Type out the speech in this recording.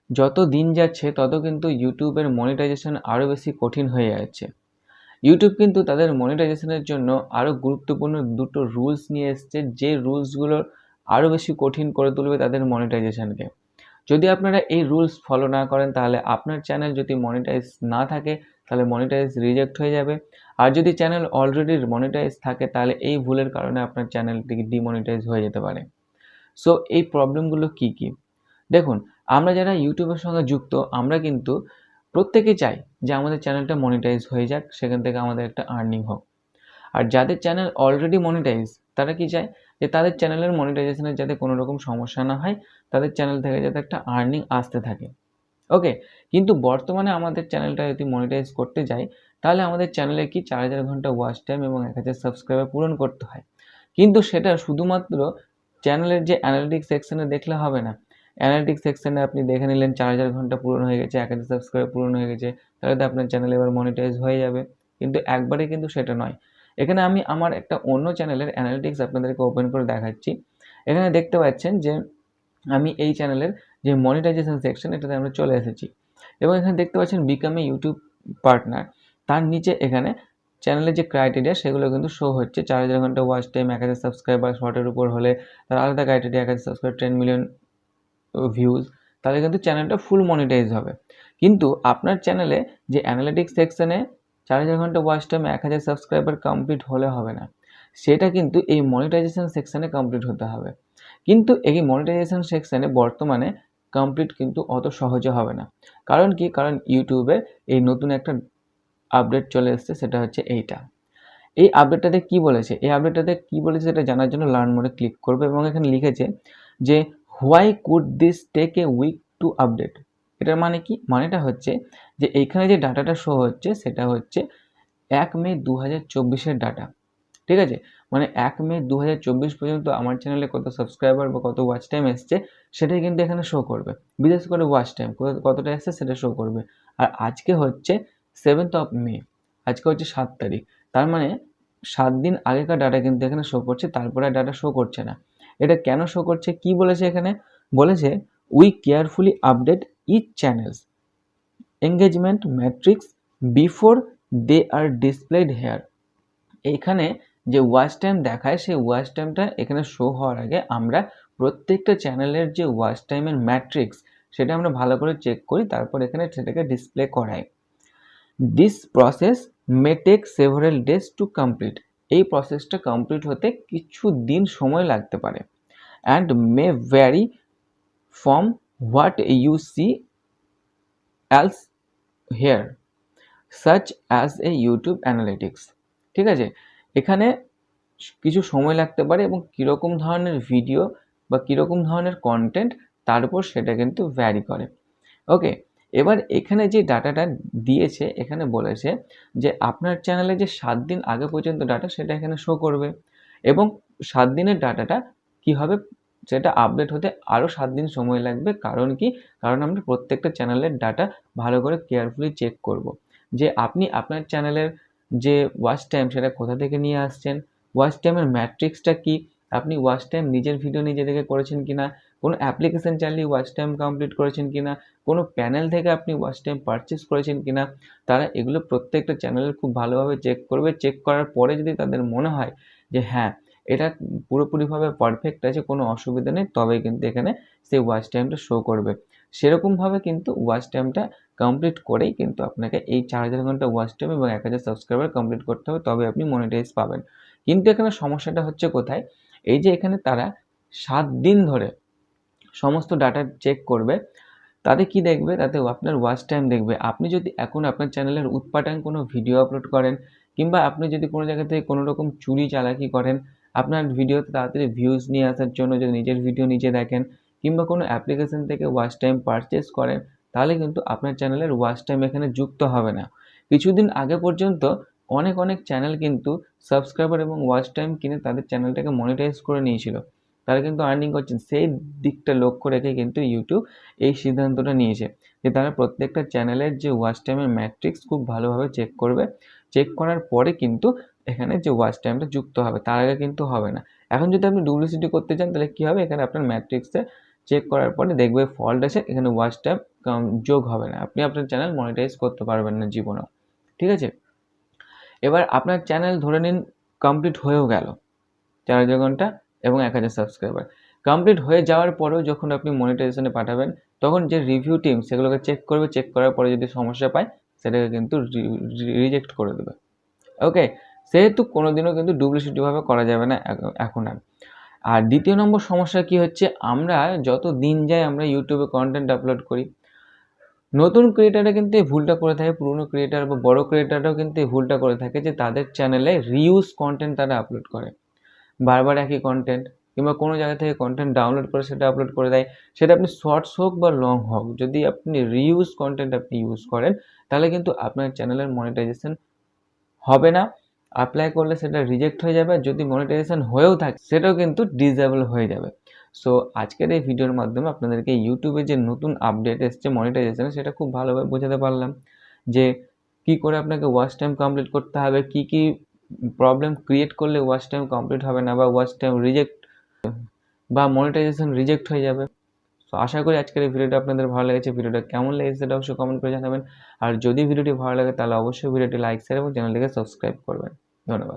যত দিন যাচ্ছে তত কিন্তু ইউটিউবের মনিটাইজেশন আরও বেশি কঠিন হয়ে যাচ্ছে। ইউটিউব কিন্তু তাদের মনিটাইজেশনের জন্য আরও গুরুত্বপূর্ণ দুটো রুলস নিয়ে এসছে, যে রুলসগুলো আরও বেশি কঠিন করে তুলবে তাদের মনিটাইজেশনকে। যদি আপনারা এই রুলস ফলো না করেন তাহলে আপনার চ্যানেল যদি মনিটাইজ না থাকে তাহলে মনিটাইজ রিজেক্ট হয়ে যাবে, আর যদি চ্যানেল অলরেডি মনিটাইজ থাকে তাহলে এই ভুলের কারণে আপনার চ্যানেলটি ডিমনিটাইজ হয়ে যেতে পারে। সো এই প্রবলেমগুলো কি কি? দেখুন, আমরা যারা ইউটিউবের সঙ্গে যুক্ত আমরা কিন্তু প্রত্যেকেই চাই যে আমাদের চ্যানেলটা মনিটাইজ হয়ে যাক, সেখান থেকে আমাদের একটা আর্নিং হোক। আর যাদের চ্যানেল অলরেডি মনিটাইজ তারা কি চায়, যে তাদের চ্যানেলের মনিটাইজেশনের যাতে কোনো রকম সমস্যা না হয়, তাদের চ্যানেল থেকে যাতে একটা আর্নিং আসতে থাকে। ওকে, কিন্তু বর্তমানে আমাদের চ্যানেলটা যদি মনিটাইজ করতে যাই তাহলে আমাদের চ্যানেলে কি 4000 ঘন্টা ওয়াচ টাইম এবং 1000 সাবস্ক্রাইবার পূরণ করতে হয়। কিন্তু সেটা শুধুমাত্র চ্যানেলের যে অ্যানালিটিক্স সেকশনে দেখলে হবে না। অ্যানালিটিক্স সেকশনে আপনি দেখে নিলেন 4000 ঘন্টা পূরণ হয়ে গেছে, 1000 সাবস্ক্রাইবার পূরণ হয়ে গেছে, তাহলে তো আপনার চ্যানেল এবার মনিটাইজ হয়ে যাবে। কিন্তু একবারে কিন্তু সেটা নয়। এখানে আমি আমার একটা অন্য চ্যানেলের অ্যানালিটিক্স আপনাদেরকে ওপেন করে দেখাচ্ছি। এখানে দেখতে পাচ্ছেন যে আমি এই চ্যানেলের যে মনিটাইজেশন সেকশন এটাতে আমরা চলে এসেছি, এবং এখানে দেখতে পাচ্ছেন বিকাম এ ইউটিউব পার্টনার। তার নিচে এখানে চ্যানেলের যে ক্রাইটেরিয়া সেগুলো কিন্তু শো হচ্ছে। 4000 ঘন্টা ওয়াচ টাইম, 1000 সাবস্ক্রাইবার, শর্টের উপর হলে তার আলাদা ক্রাইটেরিয়া, 1000 সাবস্ক্রাইবার, 10 মিলিয়ন ভিউজ, তাহলে কিন্তু চ্যানেলটা ফুল মনিটাইজ হবে। কিন্তু আপনার চ্যানেলে যে অ্যানালিটিক্স সেকশনে 4000 ঘন্টা ওয়াচ টাইম, 1000 সাবস্ক্রাইবার কমপ্লিট হলে হবে না, সেটা কিন্তু এই মনিটাইজেশন সেকশনে কমপ্লিট হতে হবে। কিন্তু এই মনিটাইজেশন সেকশনে বর্তমানে কমপ্লিট কিন্তু অত সহজে হবে না। কারণ কি? কারণ ইউটিউবে এই নতুন একটা আপডেট চলে এসেছে, সেটা হচ্ছে এইটা। এই আপডেটটাতে কি বলেছে? এই আপডেটটাতে কি বলেছে সেটা জানার জন্য লার্ন মোডে ক্লিক করবে, এবং এখানে লিখেছে যে why could this take a week to update. এটার মানে কি? মানেটা হচ্ছে যে এইখানে যে ডাটাটা শো হচ্ছে সেটা হচ্ছে 1 মে 2024 ডাটা। ঠিক আছে? মানে 1 মে 2024 পর্যন্ত আমার চ্যানেলে কত সাবস্ক্রাইবার বা কত ওয়াচ টাইম এসছে সেটাই কিন্তু এখানে শো করবে। বিশেষ করে ওয়াচ টাইম কতটা এসছে সেটা শো করবে। আর আজকে হচ্ছে 7th অফ মে, আজকে হচ্ছে 7 তারিখ। তার মানে 7 দিন আগেকার ডাটা কিন্তু এখানে শো করছে, তারপরে আর ডাটা শো করছে না। এটা কেন শো করছে? কি বলেছে এখানে? বলেছে we carefully update each channel's engagement matrix before they are displayed here. এইখানে যে ওয়াচ টাইম দেখায় সেই ওয়াচ টাইমটা এখানে শো হওয়ার আগে আমরা প্রত্যেকটা চ্যানেলের যে ওয়াচ টাইমের ম্যাট্রিক্স সেটা আমরা ভালো করে চেক করি, তারপর এখানে সেটাকে ডিসপ্লে করাই। This process may take several days to complete. এই প্রসেসটা কমপ্লিট হতে কিছু দিন সময় লাগতে পারে। And may vary from what you see else here such as a YouTube analytics. ঠিক আছে? এখানে কিছু সময় লাগতে পারে এবং কীরকম ধরনের ভিডিও বা কীরকম ধরনের কন্টেন্ট তার উপর সেটা কিন্তু ভ্যারি করে। ওকে, এবার এখানে যে ডাটাটা দিয়েছে এখানে বলেছে যে আপনার চ্যানেলে যে 7 দিন আগে পর্যন্ত ডাটা সেটা এখানে শো করবে, এবং 7 দিনের ডাটাটা কি হবে, সেটা আপডেট হতে আরও 7 দিন সময় লাগবে। কারণ কি? কারণ আমরা প্রত্যেকটা চ্যানেলের ডাটা ভালো করে কেয়ারফুলি চেক করব যে আপনি আপনার চ্যানেলের যে ওয়াচ টাইম সেটা কোথা থেকে নিয়ে আসছেন, ওয়াচ টাইমের ম্যাট্রিক্সটা কি, আপনি ওয়াচ টাইম নিজের ভিডিও নিজে থেকে করেছেন কিনা, কোনো অ্যাপ্লিকেশন চালিয়ে ওয়াচ টাইম কমপ্লিট করেছেন কিনা, কোনো প্যানেল থেকে আপনি ওয়াচ টাইম পারচেস করেছেন কিনা। তারা এগুলো প্রত্যেকটা চ্যানেলের খুব ভালোভাবে চেক করবে। চেক করার পরে যদি তাদের মনে হয় যে হ্যাঁ এটা পুরোপুরিভাবে পারফেক্ট আছে, কোনো অসুবিধা নেই, তবে কিন্তু এখানে সেই ওয়াচ টাইমটা শো করবে। সেরকমভাবে কিন্তু ওয়াচ টাইমটা কমপ্লিট করেই কিন্তু আপনাকে এই 4000 ঘন্টা ওয়াচ টাইম এবং 1000 সাবস্ক্রাইবার কমপ্লিট করতে হবে, তবে আপনি মনিটাইজ পাবেন। কিন্তু এখানে সমস্যাটা হচ্ছে কোথায়? এই যে এখানে তারা 7 দিন ধরে সমস্ত ডাটা চেক করবে, তাতে কি দেখবে? তাতে আপনার ওয়াচ টাইম দেখবে। আপনি যদি এখন আপনার চ্যানেলের উৎপাটাং কোনো ভিডিও আপলোড করেন, কিংবা আপনি যদি কোনো জায়গা থেকে কোনো রকম চুরি চালাকি করেন, আপনার ভিডিওতে তাড়াতাড়ি ভিউজ নিয়ে আসার জন্য যদি নিজের ভিডিও নিজে দেখেন, কিংবা কোনো অ্যাপ্লিকেশন থেকে ওয়াচ টাইম পারচেস করেন, তাহলে কিন্তু আপনার চ্যানেলের ওয়াচ টাইম এখানে যুক্ত হবে না। কিছুদিন আগে পর্যন্ত অনেক চ্যানেল কিন্তু সাবস্ক্রাইবার এবং ওয়াচ টাইম কিনে তাদের চ্যানেলটাকে মনিটাইজ করে নিয়েছিল। তারা কিন্তু আর্নিং করছেন। সেই দিকটা লক্ষ্য রেখে কিন্তু ইউটিউব এই সিদ্ধান্তটা নিয়েছে যে তারা প্রত্যেকটা চ্যানেলের যে ওয়াচ টাইমের ম্যাট্রিক্স খুব ভালোভাবে চেক করবে। চেক করার পরে কিন্তু এখানে যে ওয়াচ টাইমটা যুক্ত হবে, তার আগে কিন্তু হবে না। এখন যদি আপনি ডুপ্লিসিটি করতে চান তাহলে কী হবে? এখানে আপনার ম্যাট্রিক্সে চেক করার পরে দেখবে ফল্ট আছে, এখানে ওয়াচ টাইম যোগ হবে না, আপনি আপনার চ্যানেল মনিটাইজ করতে পারবেন না জীবনেও। ঠিক আছে, এবার আপনার চ্যানেল ধরে নিন কমপ্লিট হয়েও গেল 4000 ঘন্টা এবং 1000 সাবস্ক্রাইবার কমপ্লিট হয়ে যাওয়ার পরেও যখন আপনি মনিটাইজেশনে পাঠাবেন, তখন যে রিভিউ টিম সেগুলোকে চেক করবে, চেক করার পরে যদি সমস্যা পায় সেটাকে কিন্তু রিজেক্ট করে দেবে। ওকে, সেহেতু কোনোদিনও কিন্তু ডুপ্লিসিটিভাবে করা যাবে না এখন আর। আর দ্বিতীয় নম্বর সমস্যা কি হচ্ছে, আমরা যত দিন যায় আমরা ইউটিউবে কন্টেন্ট আপলোড করি, নতুন ক্রিয়েটাররা কিন্তু এই ভুলটা করে থাকে, পুরনো ক্রিয়েটার বা বড় ক্রিয়েটাররাও কিন্তু এই ভুলটা করে থাকে যে তাদের চ্যানেলে রিউজ কন্টেন্ট তারা আপলোড করে, বারবার একই কন্টেন্ট, কিংবা কোনো জায়গা থেকে কন্টেন্ট ডাউনলোড করে সেটা আপলোড করে দেয়। সেটা আপনি শর্টস হোক বা লং হোক, যদি আপনি রিউজ কন্টেন্ট আপনি ইউজ করেন তাহলে কিন্তু আপনার চ্যানেলের মনিটাইজেশন হবে না। অ্যাপ্লাই করলে সেটা রিজেক্ট হয়ে যাবে, যদি মনিটাইজেশন হয়েও থাকে সেটাও কিন্তু ডিসেবল হয়ে যাবে। সো আজকের এই ভিডিওর মাধ্যমে আপনাদেরকে ইউটিউবে যে নতুন আপডেট এসছে মনিটাইজেশনে, সেটা খুব ভালোভাবে বোঝাতে পারলাম যে কি করে আপনাকে ওয়াচ টাইম কমপ্লিট করতে হবে, কি কি প্রবলেম ক্রিয়েট করলে ওয়াচ টাইম কমপ্লিট হবে না বা ওয়াচ টাইম রিজেক্ট বা মনিটাইজেশন রিজেক্ট হয়ে যাবে। তো আশা করি আজকের এই ভিডিওটা আপনাদের ভালো লেগেছে। ভিডিওটা কেমন লেগেছে সেটা অবশ্যই কমেন্ট করে জানাবেন। আর যদি ভিডিওটি ভালো লাগে তাহলে অবশ্যই ভিডিওটি লাইক, শেয়ার এবং চ্যানেলটিকে সাবস্ক্রাইব করবেন। ধন্যবাদ।